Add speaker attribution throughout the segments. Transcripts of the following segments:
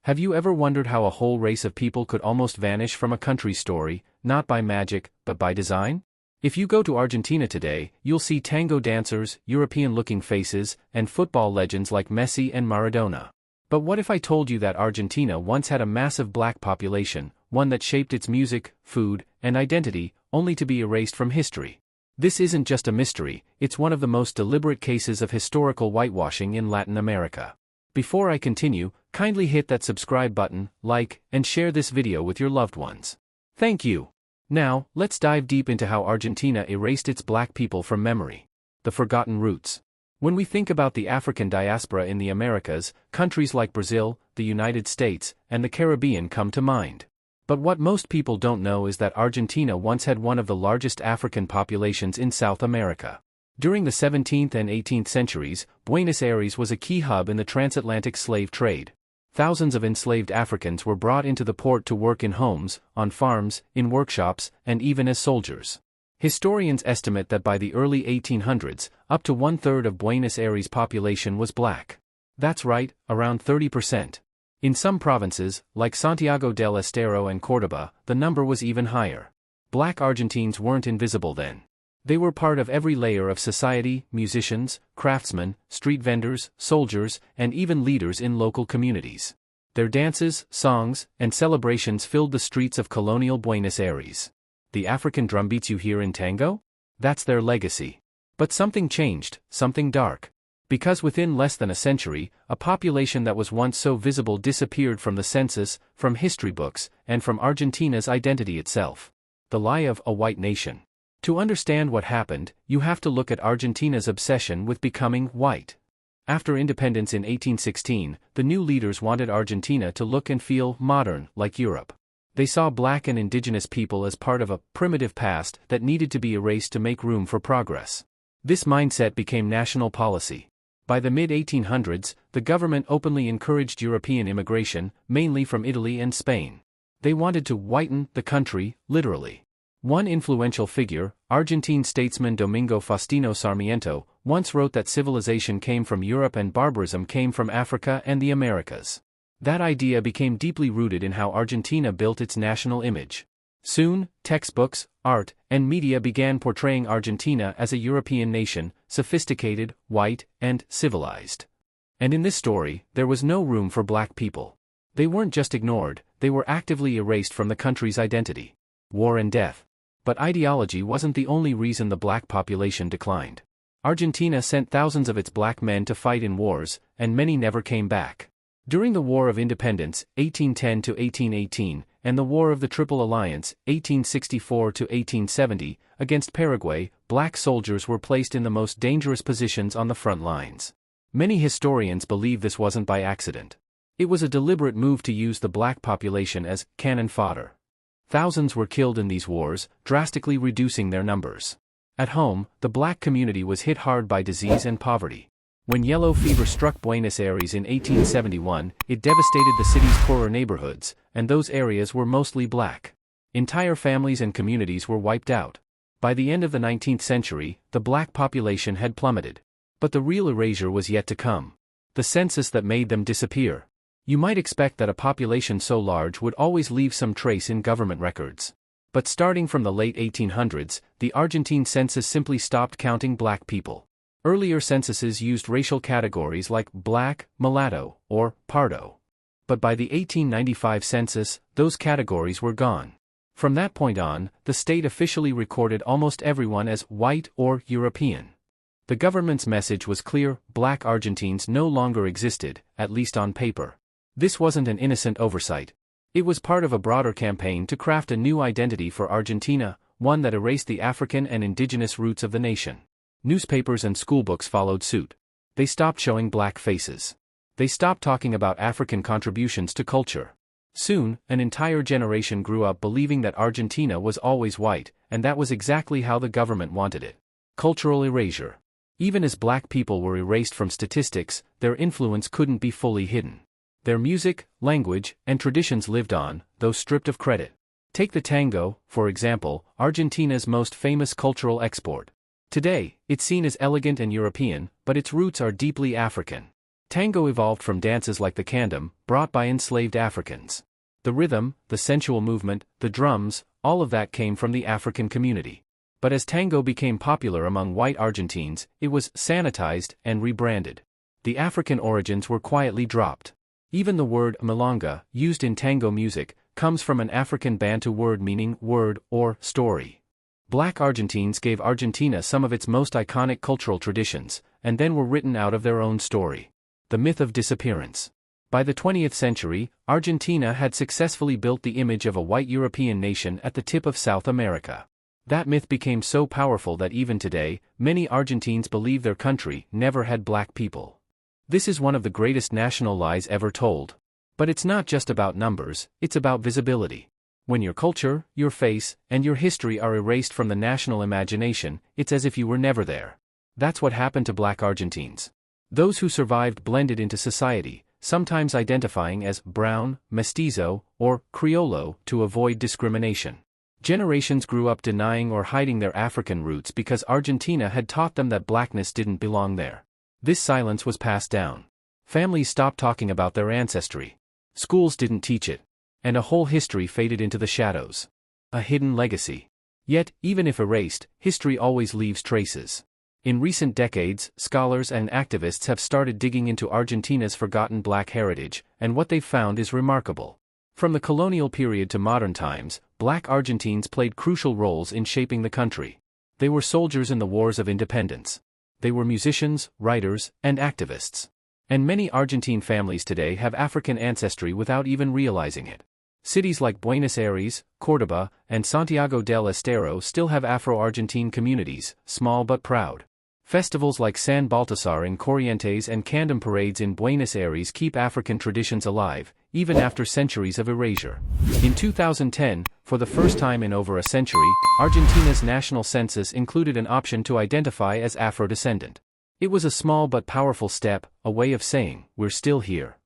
Speaker 1: Have you ever wondered how a whole race of people could almost vanish from a country's story, not by magic, but by design? If you go to Argentina today, you'll see tango dancers, European-looking faces, and football legends like Messi and Maradona. But what if I told you that Argentina once had a massive black population, one that shaped its music, food, and identity, only to be erased from history? This isn't just a mystery, it's one of the most deliberate cases of historical whitewashing in Latin America. Before I continue, kindly hit that subscribe button, like, and share this video with your loved ones. Thank you. Now, let's dive deep into how Argentina erased its black people from memory. The forgotten roots. When we think about the African diaspora in the Americas, countries like Brazil, the United States, and the Caribbean come to mind. But what most people don't know is that Argentina once had one of the largest African populations in South America. During the 17th and 18th centuries, Buenos Aires was a key hub in the transatlantic slave trade. Thousands of enslaved Africans were brought into the port to work in homes, on farms, in workshops, and even as soldiers. Historians estimate that by the early 1800s, up to one-third of Buenos Aires' population was black. That's right, around 30%. In some provinces, like Santiago del Estero and Córdoba, the number was even higher. Black Argentines weren't invisible then. They were part of every layer of society: musicians, craftsmen, street vendors, soldiers, and even leaders in local communities. Their dances, songs, and celebrations filled the streets of colonial Buenos Aires. The African drumbeats you hear in tango? That's their legacy. But something changed, something dark. Because within less than a century, a population that was once so visible disappeared from the census, from history books, and from Argentina's identity itself. The lie of a white nation. To understand what happened, you have to look at Argentina's obsession with becoming white. After independence in 1816, the new leaders wanted Argentina to look and feel modern, like Europe. They saw black and indigenous people as part of a primitive past that needed to be erased to make room for progress. This mindset became national policy. By the mid-1800s, the government openly encouraged European immigration, mainly from Italy and Spain. They wanted to whiten the country, literally. One influential figure, Argentine statesman Domingo Faustino Sarmiento, once wrote that civilization came from Europe and barbarism came from Africa and the Americas. That idea became deeply rooted in how Argentina built its national image. Soon, textbooks, art, and media began portraying Argentina as a European nation, sophisticated, white, and civilized. And in this story, there was no room for black people. They weren't just ignored, they were actively erased from the country's identity. War and death. But ideology wasn't the only reason the black population declined. Argentina sent thousands of its black men to fight in wars, and many never came back. During the War of Independence, 1810 to 1818, and the War of the Triple Alliance, 1864 to 1870, against Paraguay, black soldiers were placed in the most dangerous positions on the front lines. Many historians believe this wasn't by accident. It was a deliberate move to use the black population as cannon fodder. Thousands were killed in these wars, drastically reducing their numbers. At home, the black community was hit hard by disease and poverty. When yellow fever struck Buenos Aires in 1871, it devastated the city's poorer neighborhoods, and those areas were mostly black. Entire families and communities were wiped out. By the end of the 19th century, the black population had plummeted. But the real erasure was yet to come. The census that made them disappear. You might expect that a population so large would always leave some trace in government records. But starting from the late 1800s, the Argentine census simply stopped counting black people. Earlier censuses used racial categories like black, mulatto, or pardo. But by the 1895 census, those categories were gone. From that point on, the state officially recorded almost everyone as white or European. The government's message was clear: black Argentines no longer existed, at least on paper. This wasn't an innocent oversight. It was part of a broader campaign to craft a new identity for Argentina, one that erased the African and indigenous roots of the nation. Newspapers and schoolbooks followed suit. They stopped showing black faces. They stopped talking about African contributions to culture. Soon, an entire generation grew up believing that Argentina was always white, and that was exactly how the government wanted it. Cultural erasure. Even as black people were erased from statistics, their influence couldn't be fully hidden. Their music, language, and traditions lived on, though stripped of credit. Take the tango, for example, Argentina's most famous cultural export. Today, it's seen as elegant and European, but its roots are deeply African. Tango evolved from dances like the candom, brought by enslaved Africans. The rhythm, the sensual movement, the drums, all of that came from the African community. But as tango became popular among white Argentines, it was sanitized and rebranded. The African origins were quietly dropped. Even the word milonga, used in tango music, comes from an African Bantu word meaning word or story. Black Argentines gave Argentina some of its most iconic cultural traditions, and then were written out of their own story. The myth of disappearance. By the 20th century, Argentina had successfully built the image of a white European nation at the tip of South America. That myth became so powerful that even today, many Argentines believe their country never had black people. This is one of the greatest national lies ever told. But it's not just about numbers, it's about visibility. When your culture, your face, and your history are erased from the national imagination, it's as if you were never there. That's what happened to black Argentines. Those who survived blended into society, sometimes identifying as brown, mestizo, or criollo to avoid discrimination. Generations grew up denying or hiding their African roots because Argentina had taught them that blackness didn't belong there. This silence was passed down. Families stopped talking about their ancestry. Schools didn't teach it. And a whole history faded into the shadows. A hidden legacy. Yet, even if erased, history always leaves traces. In recent decades, scholars and activists have started digging into Argentina's forgotten black heritage, and what they've found is remarkable. From the colonial period to modern times, black Argentines played crucial roles in shaping the country. They were soldiers in the wars of independence. They were musicians, writers, and activists. And many Argentine families today have African ancestry without even realizing it. Cities like Buenos Aires, Córdoba, and Santiago del Estero still have Afro-Argentine communities, small but proud. Festivals like San Baltasar in Corrientes and Candom parades in Buenos Aires keep African traditions alive, even after centuries of erasure. In 2010, for the first time in over a century, Argentina's national census included an option to identify as Afro-descendant. It was a small but powerful step, a way of saying, we're still here.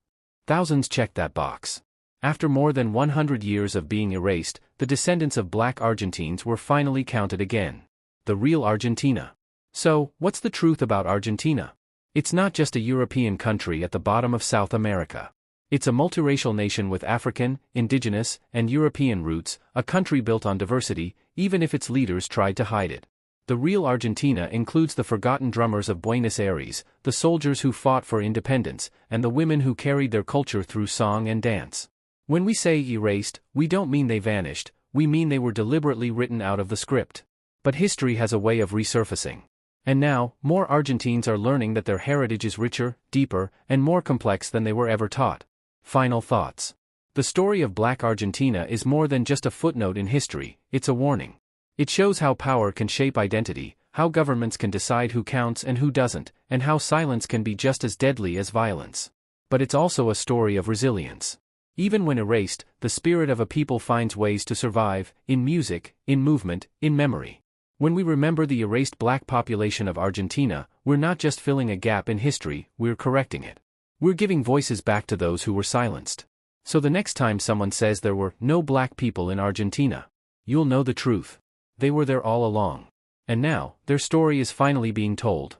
Speaker 1: Thousands checked that box. After more than 100 years of being erased, the descendants of black Argentines were finally counted again. The real Argentina. So, what's the truth about Argentina? It's not just a European country at the bottom of South America. It's a multiracial nation with African, indigenous, and European roots, a country built on diversity, even if its leaders tried to hide it. The real Argentina includes the forgotten drummers of Buenos Aires, the soldiers who fought for independence, and the women who carried their culture through song and dance. When we say erased, we don't mean they vanished, we mean they were deliberately written out of the script. But history has a way of resurfacing. And now, more Argentines are learning that their heritage is richer, deeper, and more complex than they were ever taught. Final thoughts. The story of Black Argentina is more than just a footnote in history, it's a warning. It shows how power can shape identity, how governments can decide who counts and who doesn't, and how silence can be just as deadly as violence. But it's also a story of resilience. Even when erased, the spirit of a people finds ways to survive, in music, in movement, in memory. When we remember the erased black population of Argentina, we're not just filling a gap in history, we're correcting it. We're giving voices back to those who were silenced. So the next time someone says there were no black people in Argentina, you'll know the truth. They were there all along. And now, their story is finally being told.